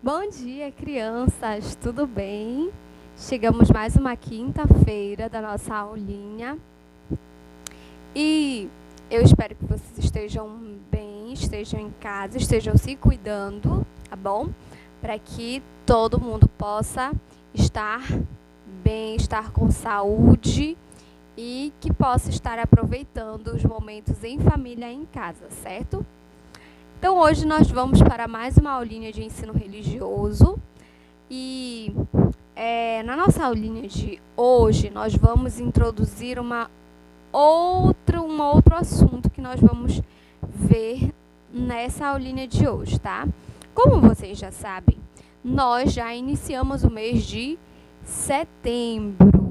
Bom dia, crianças! Tudo bem? Chegamos mais uma quinta-feira da nossa aulinha e eu espero que vocês estejam bem, estejam em casa, estejam se cuidando, tá bom? Para que todo mundo possa estar bem, estar com saúde e que possa estar aproveitando os momentos em família em casa, certo? Então, hoje nós vamos para mais uma aulinha de ensino religioso e na nossa aulinha de hoje nós vamos introduzir um outro assunto que nós vamos ver nessa aulinha de hoje, tá? Como vocês já sabem, nós já iniciamos o mês de setembro.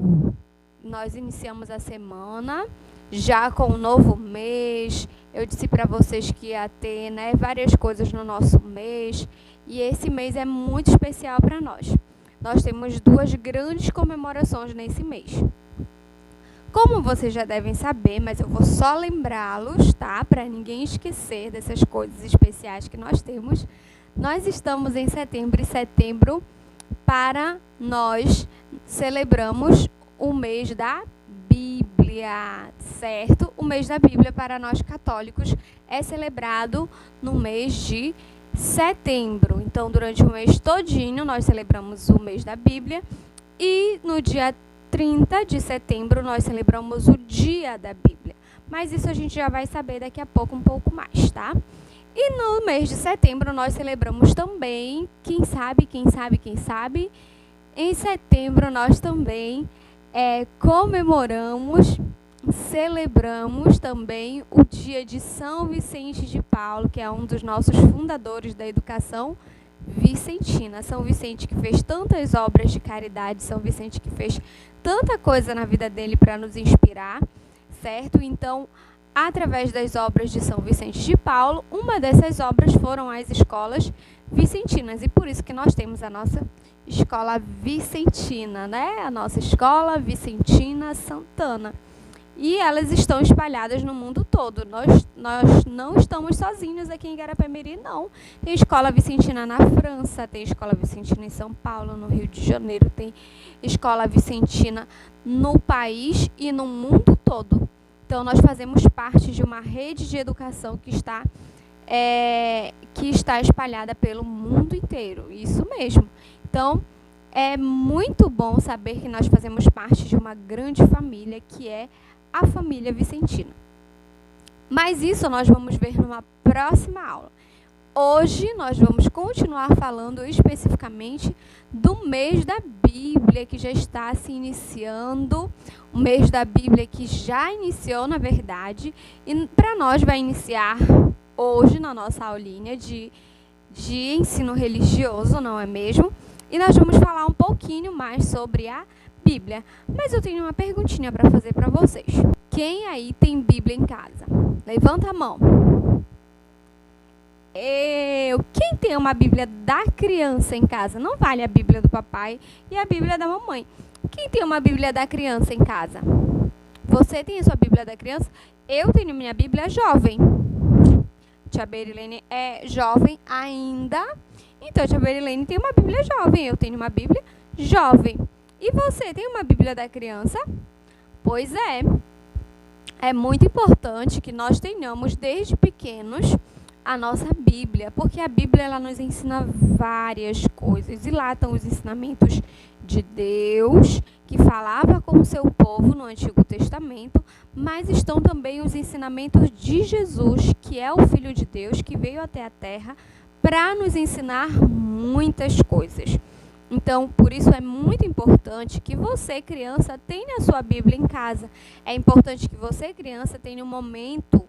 Nós iniciamos a semana já com o novo mês. Eu disse para vocês que ia ter, várias coisas no nosso mês. E esse mês é muito especial para nós. Nós temos duas grandes comemorações nesse mês. Como vocês já devem saber, mas eu vou só lembrá-los, tá? Para ninguém esquecer dessas coisas especiais que nós temos. Nós estamos em setembro e setembro para nós celebramos o mês da Bíblia, certo? O mês da Bíblia para nós católicos é celebrado no mês de setembro. Então, durante o mês todinho, nós celebramos o mês da Bíblia e no dia 30 de setembro nós celebramos o Dia da Bíblia. Mas isso a gente já vai saber daqui a pouco um pouco mais, tá? E no mês de setembro nós celebramos também, quem sabe, em setembro nós também comemoramos, celebramos também o dia de São Vicente de Paulo, que é um dos nossos fundadores da educação vicentina. São Vicente que fez tantas obras de caridade, São Vicente que fez tanta coisa na vida dele para nos inspirar, certo? Então, através das obras de São Vicente de Paulo, uma dessas obras foram as escolas vicentinas. E por isso que nós temos a nossa escola vicentina, A nossa escola vicentina Santana. E elas estão espalhadas no mundo todo. Nós não estamos sozinhos aqui em Garapé-Miri, não. Tem escola vicentina na França, tem escola vicentina em São Paulo, no Rio de Janeiro, tem escola vicentina no país e no mundo todo. Então, nós fazemos parte de uma rede de educação que está espalhada pelo mundo inteiro. Isso mesmo. Então, é muito bom saber que nós fazemos parte de uma grande família, que é a família vicentina. Mas isso nós vamos ver numa próxima aula. Hoje nós vamos continuar falando especificamente do mês da Bíblia, que já está se iniciando, o mês da Bíblia que já iniciou, na verdade, e para nós vai iniciar hoje na nossa aulinha de ensino religioso, não é mesmo? E nós vamos falar um pouquinho mais sobre a Bíblia. Mas eu tenho uma perguntinha para fazer para vocês. Quem aí tem Bíblia em casa? Levanta a mão. Quem tem uma Bíblia da criança em casa? Não vale a Bíblia do papai e a Bíblia da mamãe. Quem tem uma Bíblia da criança em casa? Você tem a sua Bíblia da criança? Eu tenho minha Bíblia jovem. Tia Berilene é jovem ainda. Então, tia Berilene tem uma Bíblia jovem. Eu tenho uma Bíblia jovem. E você tem uma Bíblia da criança? Pois é. É muito importante que nós tenhamos desde pequenos a nossa Bíblia, porque a Bíblia ela nos ensina várias coisas. E lá estão os ensinamentos de Deus, que falava com o seu povo no Antigo Testamento, mas estão também os ensinamentos de Jesus, que é o Filho de Deus, que veio até a Terra para nos ensinar muitas coisas. Então, por isso é muito importante que você, criança, tenha a sua Bíblia em casa. É importante que você, criança, tenha um momento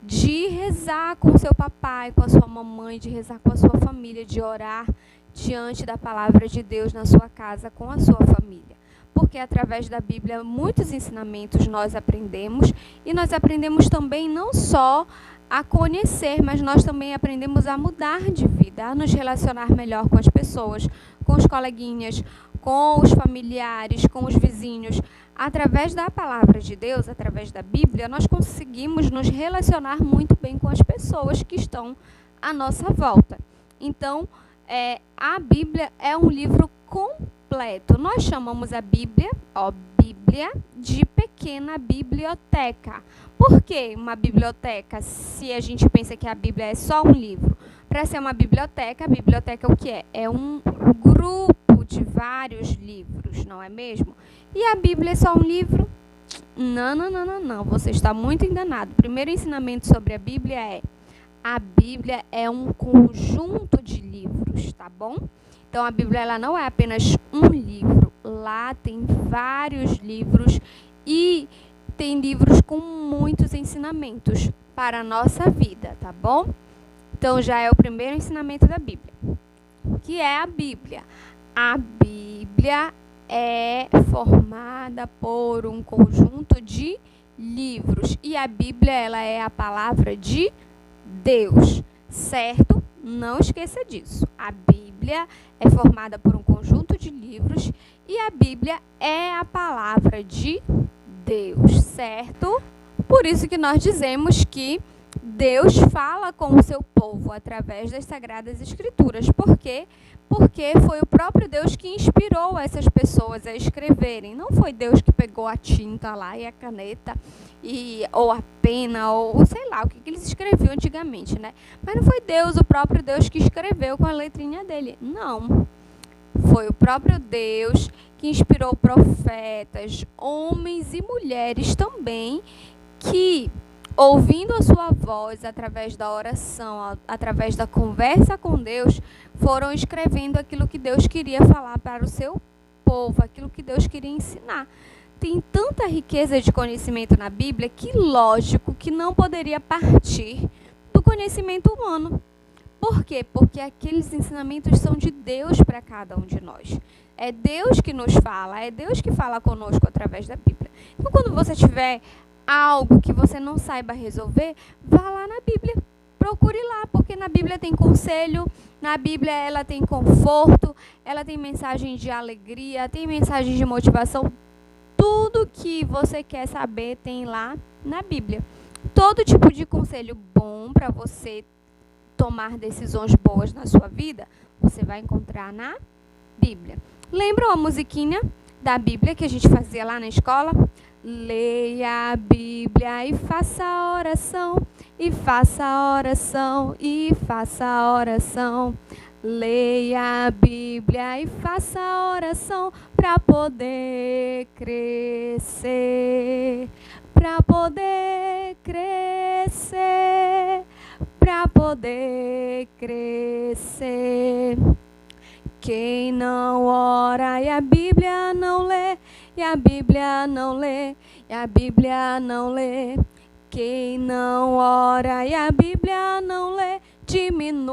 de rezar com o seu papai, com a sua mamãe, de rezar com a sua família, de orar diante da palavra de Deus na sua casa, com a sua família. Porque através da Bíblia, muitos ensinamentos nós aprendemos, e nós aprendemos também não só a conhecer, mas nós também aprendemos a mudar de vida, a nos relacionar melhor com as pessoas, com os coleguinhas, com os familiares, com os vizinhos, através da palavra de Deus, através da Bíblia, nós conseguimos nos relacionar muito bem com as pessoas que estão à nossa volta. Então, a Bíblia é um livro completo. Nós chamamos a Bíblia, Bíblia, de pequena biblioteca. Por que uma biblioteca, se a gente pensa que a Bíblia é só um livro? Para ser uma biblioteca, a biblioteca o que é? É um grupo de vários livros, não é mesmo? E a Bíblia é só um livro? Não. Você está muito enganado. O primeiro ensinamento sobre a Bíblia é: a Bíblia é um conjunto de livros, tá bom? Então, a Bíblia ela não é apenas um livro. Lá tem vários livros e tem livros com muitos ensinamentos para a nossa vida, tá bom? Então, já é o primeiro ensinamento da Bíblia. O que é a Bíblia? A Bíblia é formada por um conjunto de livros. E a Bíblia ela é a palavra de Deus, certo? Não esqueça disso. A Bíblia é formada por um conjunto de livros e a Bíblia é a palavra de Deus, certo? Por isso que nós dizemos que Deus fala com o seu povo através das Sagradas Escrituras. Por quê? Porque foi o próprio Deus que inspirou essas pessoas a escreverem. Não foi Deus que pegou a tinta lá e a caneta, ou a pena, ou sei lá, o que eles escreviam antigamente, né? Mas não foi Deus, o próprio Deus, que escreveu com a letrinha dele. Não. Foi o próprio Deus que inspirou profetas, homens e mulheres também, que, ouvindo a sua voz através da oração, através da conversa com Deus, foram escrevendo aquilo que Deus queria falar para o seu povo, aquilo que Deus queria ensinar. Tem tanta riqueza de conhecimento na Bíblia que, lógico, que não poderia partir do conhecimento humano. Por quê? Porque aqueles ensinamentos são de Deus para cada um de nós. É Deus que nos fala, é Deus que fala conosco através da Bíblia. Então, quando você tiver algo que você não saiba resolver, vá lá na Bíblia, procure lá, porque na Bíblia tem conselho, na Bíblia ela tem conforto, ela tem mensagem de alegria, tem mensagem de motivação. Tudo que você quer saber tem lá na Bíblia. Todo tipo de conselho bom para você tomar decisões boas na sua vida, você vai encontrar na Bíblia. Lembram a musiquinha da Bíblia que a gente fazia lá na escola? Leia a Bíblia e faça a oração, e faça a oração, e faça a oração. Leia a Bíblia e faça a oração para poder crescer, para poder crescer, para poder crescer. Quem não ora e a Bíblia não lê, e a Bíblia não lê, e a Bíblia não lê. Quem não ora e a Bíblia não lê, diminuirá,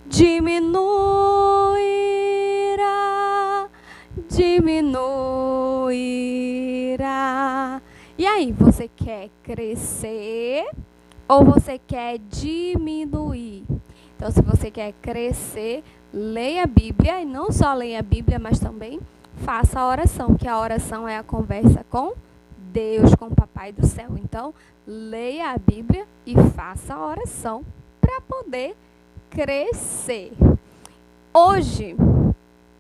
diminuirá, diminuirá. E aí, você quer crescer ou você quer diminuir? Então, se você quer crescer, leia a Bíblia, e não só leia a Bíblia, mas também faça a oração, que a oração é a conversa com Deus, com o Papai do Céu. Então, leia a Bíblia e faça a oração para poder crescer. Hoje,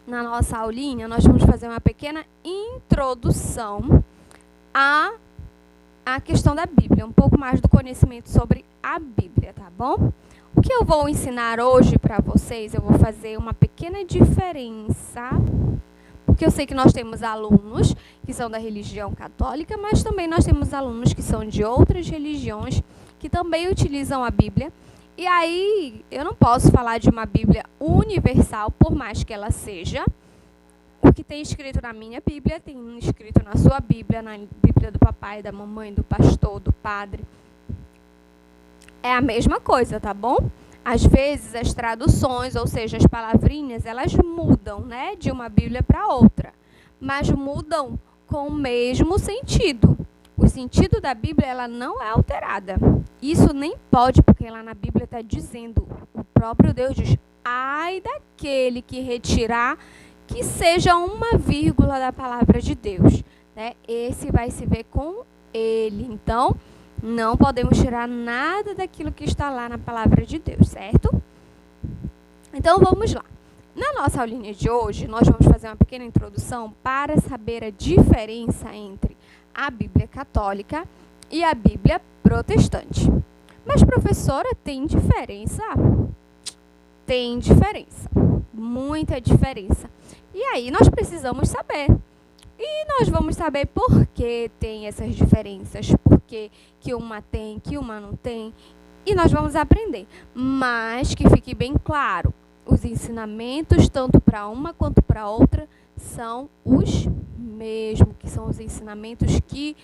na nossa aulinha, nós vamos fazer uma pequena introdução à questão da Bíblia, um pouco mais do conhecimento sobre a Bíblia, tá bom? O que eu vou ensinar hoje para vocês, eu vou fazer uma pequena diferença, porque eu sei que nós temos alunos que são da religião católica, mas também nós temos alunos que são de outras religiões, que também utilizam a Bíblia. E aí, eu não posso falar de uma Bíblia universal, por mais que ela seja. O que tem escrito na minha Bíblia, tem escrito na sua Bíblia, na Bíblia do papai, da mamãe, do pastor, do padre. É a mesma coisa, tá bom? Às vezes, as traduções, ou seja, as palavrinhas, elas mudam, né, de uma Bíblia para outra. Mas mudam com o mesmo sentido. O sentido da Bíblia, ela não é alterada. Isso nem pode, porque lá na Bíblia está dizendo, o próprio Deus diz, ai daquele que retirar, que seja uma vírgula da palavra de Deus, né? Esse vai se ver com ele. Então, não podemos tirar nada daquilo que está lá na palavra de Deus, certo? Então, vamos lá. Na nossa aulinha de hoje, nós vamos fazer uma pequena introdução para saber a diferença entre a Bíblia católica e a Bíblia protestante. Mas, professora, tem diferença? Tem diferença, muita diferença. E aí nós precisamos saber. E nós vamos saber por que tem essas diferenças, por que uma tem, que uma não tem. E nós vamos aprender. Mas que fique bem claro, os ensinamentos, tanto para uma quanto para outra, são os mesmos, que são os ensinamentos que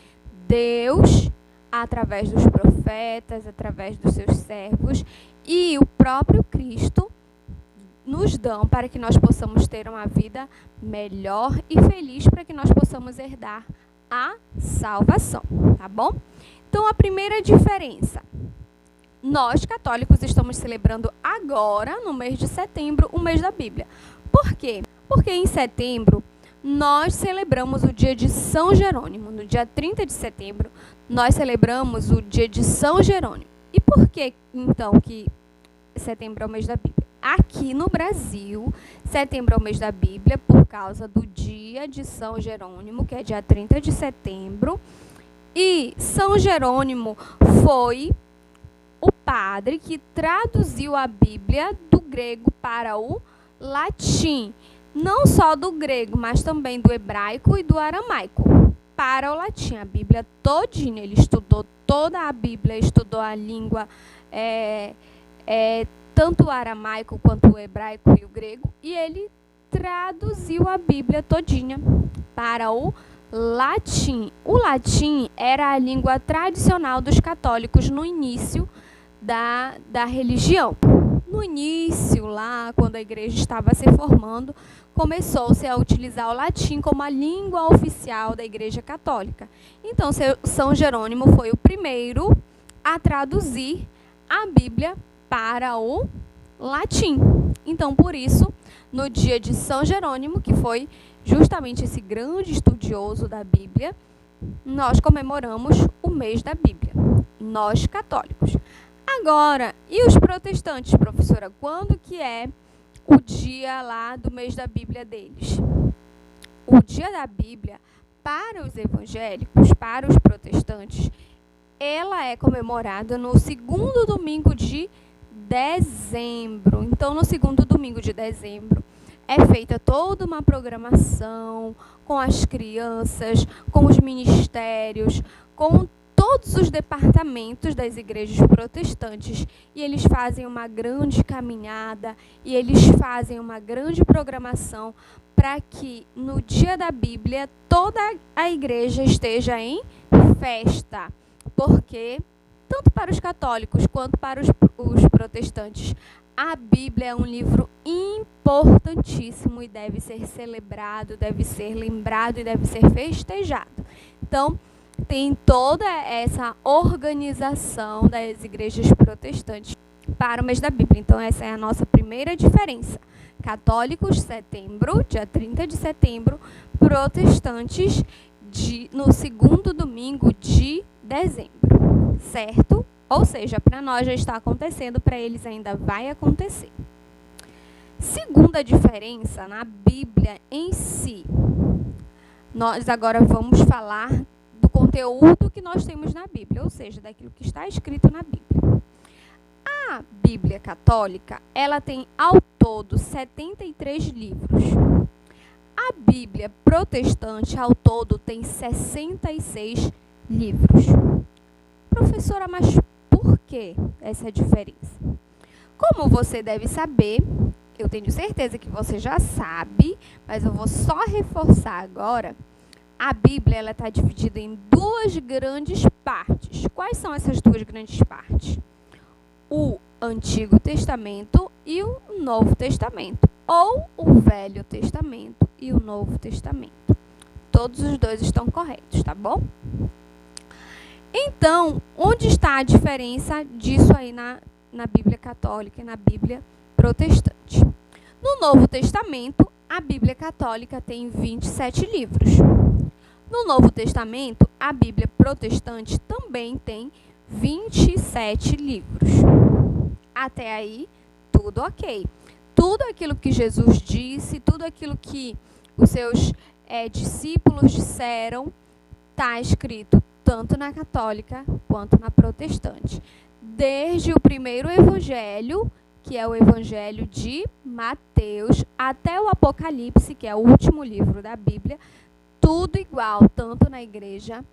Deus, através dos profetas, através dos seus servos e o próprio Cristo, nos dão para que nós possamos ter uma vida melhor e feliz, para que nós possamos herdar a salvação, tá bom? Então, a primeira diferença. Nós, católicos, estamos celebrando agora, no mês de setembro, o mês da Bíblia. Por quê? Porque em setembro, nós celebramos o dia de São Jerônimo. No dia 30 de setembro, nós celebramos o dia de São Jerônimo. E por que, então, que setembro é o mês da Bíblia? Aqui no Brasil, setembro é o mês da Bíblia por causa do dia de São Jerônimo, que é dia 30 de setembro. E São Jerônimo foi o padre que traduziu a Bíblia do grego para o latim. Não só do grego, mas também do hebraico e do aramaico para o latim. A Bíblia todinha, ele estudou toda a Bíblia, estudou a língua, tanto o aramaico quanto o hebraico e o grego, e ele traduziu a Bíblia todinha para o latim. O latim era a língua tradicional dos católicos no início da religião. No início, lá, quando a igreja estava se formando, começou-se a utilizar o latim como a língua oficial da igreja católica. Então, São Jerônimo foi o primeiro a traduzir a Bíblia para o latim. Então, por isso, no dia de São Jerônimo, que foi justamente esse grande estudioso da Bíblia, nós comemoramos o mês da Bíblia, nós católicos. Agora, e os protestantes, professora? Quando que é o dia lá do mês da Bíblia deles? O dia da Bíblia, para os evangélicos, para os protestantes, ela é comemorada no segundo domingo de dezembro. Então, no segundo domingo de dezembro, é feita toda uma programação com as crianças, com os ministérios, com todos os departamentos das igrejas protestantes, e eles fazem uma grande caminhada e eles fazem uma grande programação para que no dia da Bíblia toda a igreja esteja em festa, porque tanto para os católicos quanto para os protestantes, a Bíblia é um livro importantíssimo e deve ser celebrado, deve ser lembrado e deve ser festejado. Então, tem toda essa organização das igrejas protestantes para o mês da Bíblia. Então, essa é a nossa primeira diferença. Católicos, setembro, dia 30 de setembro. Protestantes, no segundo domingo de dezembro. Certo? Ou seja, para nós já está acontecendo, para eles ainda vai acontecer. Segunda diferença na Bíblia em si. Nós agora vamos falar do conteúdo que nós temos na Bíblia, ou seja, daquilo que está escrito na Bíblia. A Bíblia católica, ela tem ao todo 73 livros. A Bíblia protestante, ao todo, tem 66 livros. Professora, mas por que essa diferença? Como você deve saber, eu tenho certeza que você já sabe, mas eu vou só reforçar agora. A Bíblia está dividida em duas grandes partes. Quais são essas duas grandes partes? O Antigo Testamento e o Novo Testamento, ou o Velho Testamento e o Novo Testamento. Todos os dois estão corretos, tá bom? Então, onde está a diferença disso aí na Bíblia católica e na Bíblia protestante? No Novo Testamento, a Bíblia Católica tem 27 livros. No Novo Testamento, a Bíblia Protestante também tem 27 livros. Até aí, tudo ok. Tudo aquilo que Jesus disse, tudo aquilo que os seus discípulos disseram, está escrito tanto na católica quanto na protestante. Desde o primeiro evangelho, que é o evangelho de Mateus, até o Apocalipse, que é o último livro da Bíblia, tudo igual, tanto na igreja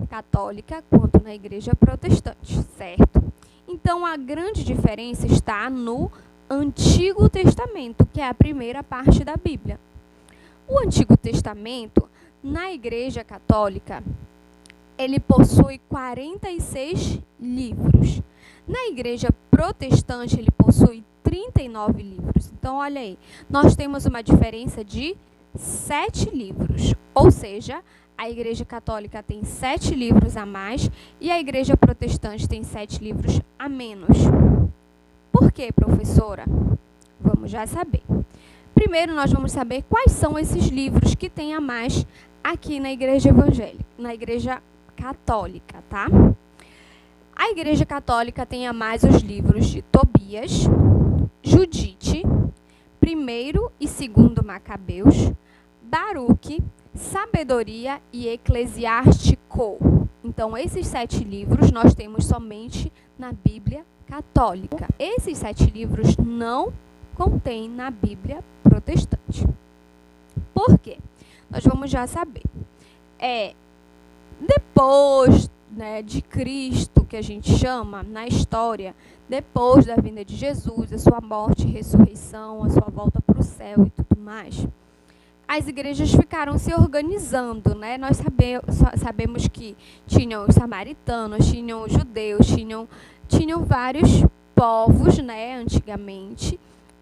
católica quanto na igreja protestante, certo? Então, a grande diferença está no Antigo Testamento, que é a primeira parte da Bíblia. O Antigo Testamento, na igreja católica, ele possui 46 livros. Na igreja protestante, ele possui 39 livros. Então, olha aí, nós temos uma diferença de 7 livros, ou seja, a igreja católica tem 7 livros a mais e a igreja protestante tem 7 livros a menos. Por quê, professora? Vamos já saber. Primeiro, nós vamos saber quais são esses livros que tem a mais aqui na igreja evangélica, na igreja católica, tá? A igreja católica tem a mais os livros de Tobias, Judite, 1º e 2º Macabeus, Baruque, Sabedoria e Eclesiástico. Então, esses 7 livros nós temos somente na Bíblia católica. Esses 7 livros não contém na Bíblia protestante. Por quê? Nós vamos já saber. Depois, de Cristo, que a gente chama na história, depois da vinda de Jesus, a sua morte e ressurreição, a sua volta para o céu e tudo mais, as igrejas ficaram se organizando, né? Nós sabemos que tinham os samaritanos, tinham os judeus, tinham vários povos, né, antigamente,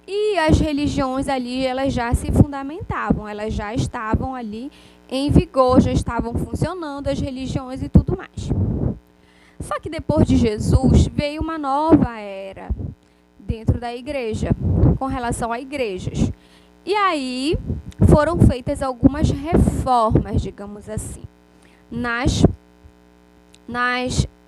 e as religiões ali, elas já se fundamentavam, elas já estavam ali em vigor, já estavam funcionando as religiões e tudo mais. Só que depois de Jesus veio uma nova era dentro da igreja, com relação a igrejas. E aí foram feitas algumas reformas, digamos assim, nas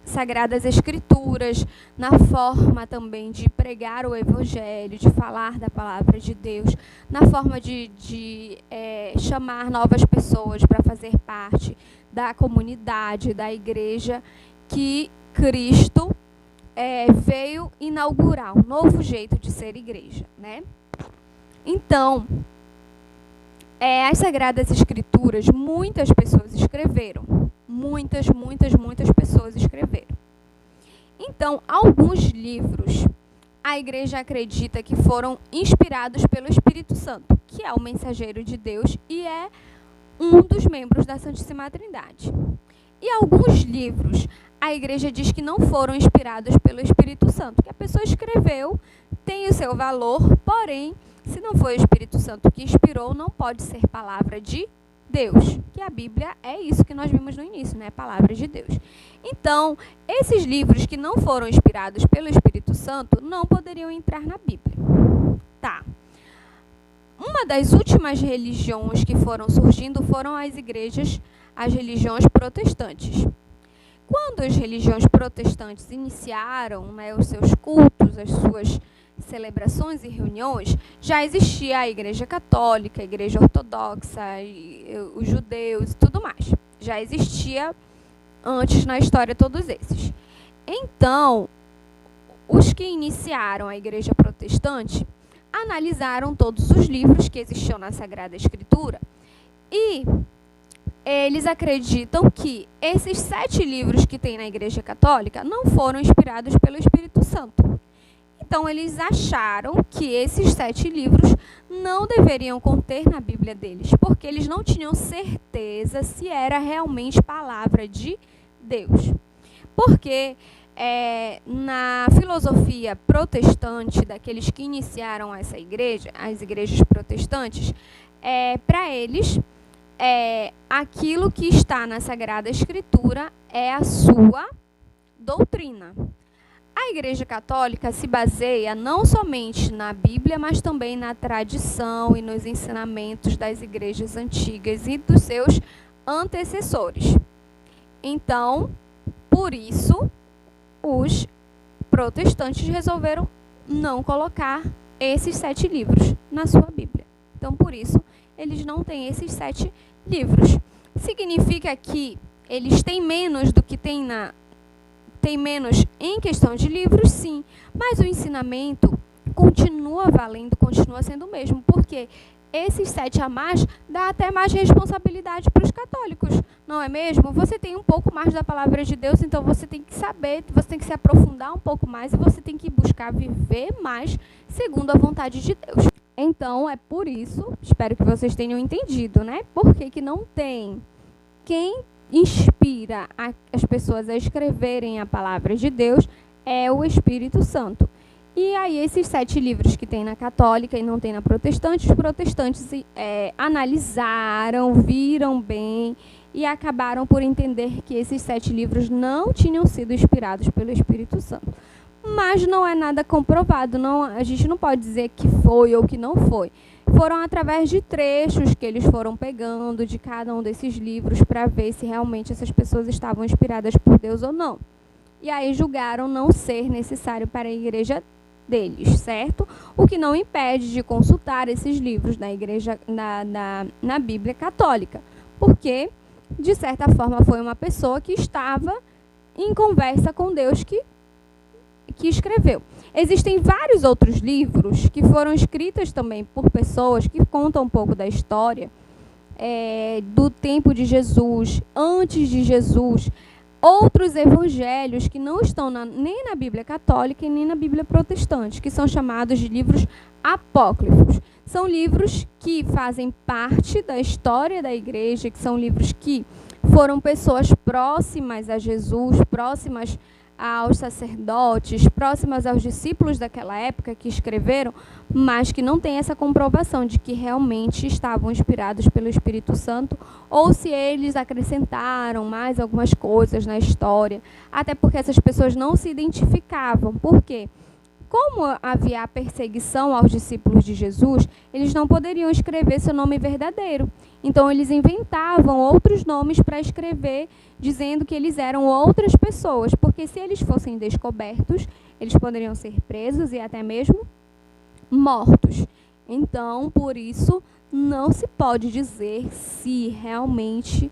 Sagradas Escrituras, na forma também de pregar o Evangelho, de falar da palavra de Deus, na forma de chamar novas pessoas para fazer parte da comunidade, da igreja, que Cristo veio inaugurar um novo jeito de ser igreja, né? Então, as Sagradas Escrituras, muitas pessoas escreveram. Muitas pessoas escreveram. Então, alguns livros, a igreja acredita que foram inspirados pelo Espírito Santo, que é o mensageiro de Deus e é um dos membros da Santíssima Trindade. E alguns livros, a igreja diz que não foram inspirados pelo Espírito Santo, que a pessoa escreveu, tem o seu valor, porém, se não foi o Espírito Santo que inspirou, não pode ser palavra de Deus, que a Bíblia é isso que nós vimos no início, né? Palavra de Deus. Então, esses livros que não foram inspirados pelo Espírito Santo não poderiam entrar na Bíblia. Tá. Uma das últimas religiões que foram surgindo foram as religiões protestantes. Quando as religiões protestantes iniciaram, né, os seus cultos, as suas celebrações e reuniões, já existia a igreja católica, a igreja ortodoxa, os judeus e tudo mais. Já existia antes na história todos esses. Então, os que iniciaram a igreja protestante analisaram todos os livros que existiam na Sagrada Escritura e eles acreditam que esses 7 livros que tem na igreja católica não foram inspirados pelo Espírito Santo. Então, eles acharam que esses 7 livros não deveriam conter na Bíblia deles, porque eles não tinham certeza se era realmente palavra de Deus. Porque na filosofia protestante, daqueles que iniciaram essa igreja, as igrejas protestantes, para eles, aquilo que está na Sagrada Escritura é a sua doutrina. A Igreja Católica se baseia não somente na Bíblia, mas também na tradição e nos ensinamentos das igrejas antigas e dos seus antecessores. Então, por isso, os protestantes resolveram não colocar esses 7 livros na sua Bíblia. Então, por isso, eles não têm esses 7 livros. Significa que eles têm menos do que tem menos em questão de livros, sim, mas o ensinamento continua valendo, continua sendo o mesmo, porque esses 7 a mais dá até mais responsabilidade para os católicos, não é mesmo? Você tem um pouco mais da palavra de Deus, então você tem que saber, você tem que se aprofundar um pouco mais e você tem que buscar viver mais segundo a vontade de Deus. Então, é por isso, espero que vocês tenham entendido, né? Por que não tem? Quem inspira as pessoas a escreverem a palavra de Deus é o Espírito Santo. E aí, esses 7 livros que tem na católica e não tem na protestante, os protestantes analisaram, viram bem e acabaram por entender que esses 7 livros não tinham sido inspirados pelo Espírito Santo. Mas não é nada comprovado, a gente não pode dizer que foi ou que não foi. Foram através de trechos que eles foram pegando de cada um desses livros para ver se realmente essas pessoas estavam inspiradas por Deus ou não. E aí julgaram não ser necessário para a igreja deles, certo? O que não impede de consultar esses livros na igreja, na Bíblia Católica, porque, de certa forma, foi uma pessoa que estava em conversa com Deus que escreveu. Existem vários outros livros que foram escritos também por pessoas que contam um pouco da história do tempo de Jesus, antes de Jesus, outros evangelhos que não estão nem na Bíblia Católica e nem na Bíblia Protestante, que são chamados de livros apócrifos. São livros que fazem parte da história da igreja, que são livros que foram pessoas próximas a Jesus, próximas aos sacerdotes, próximas aos discípulos daquela época que escreveram, mas que não tem essa comprovação de que realmente estavam inspirados pelo Espírito Santo, ou se eles acrescentaram mais algumas coisas na história, até porque essas pessoas não se identificavam. Por quê? Como havia a perseguição aos discípulos de Jesus, eles não poderiam escrever seu nome verdadeiro. Então, eles inventavam outros nomes para escrever, dizendo que eles eram outras pessoas, porque se eles fossem descobertos, eles poderiam ser presos e até mesmo mortos. Então, por isso, não se pode dizer se realmente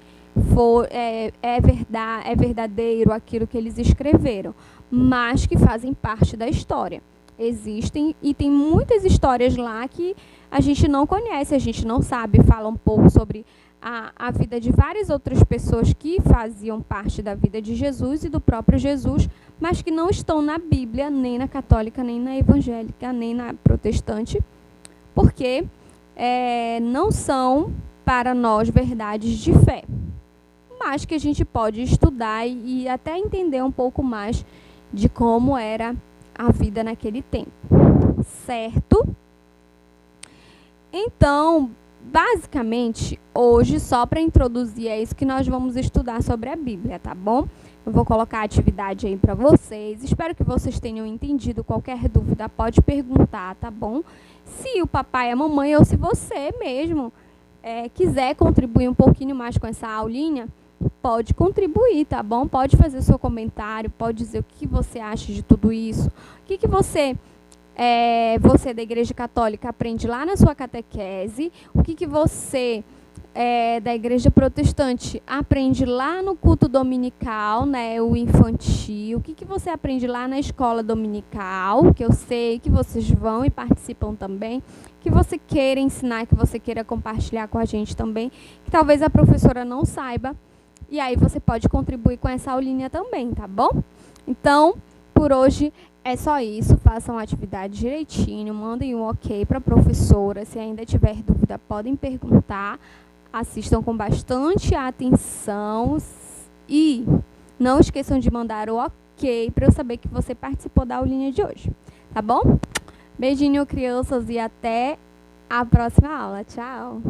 é verdadeiro aquilo que eles escreveram, mas que fazem parte da história. Existem e tem muitas histórias lá que a gente não conhece, a gente não sabe, fala um pouco sobre a vida de várias outras pessoas que faziam parte da vida de Jesus e do próprio Jesus, mas que não estão na Bíblia, nem na católica, nem na evangélica, nem na protestante, porque não são para nós verdades de fé, mas que a gente pode estudar e até entender um pouco mais de como era a vida naquele tempo, certo? Então, basicamente, hoje, só para introduzir, é isso que nós vamos estudar sobre a Bíblia, tá bom? Eu vou colocar a atividade aí para vocês, espero que vocês tenham entendido. Qualquer dúvida pode perguntar, tá bom? Se o papai e a mamãe, ou se você mesmo quiser contribuir um pouquinho mais com essa aulinha, pode contribuir, tá bom? Pode fazer seu comentário, pode dizer o que você acha de tudo isso, o que você da Igreja Católica aprende lá na sua catequese, o que você da Igreja Protestante aprende lá no culto dominical, né, o infantil, o que você aprende lá na escola dominical, que eu sei que vocês vão e participam também, que você queira ensinar, que você queira compartilhar com a gente também, que talvez a professora não saiba. E aí você pode contribuir com essa aulinha também, tá bom? Então, por hoje é só isso. Façam a atividade direitinho, mandem um ok para a professora. Se ainda tiver dúvida, podem perguntar. Assistam com bastante atenção e não esqueçam de mandar o ok para eu saber que você participou da aulinha de hoje, tá bom? Beijinho, crianças, e até a próxima aula. Tchau!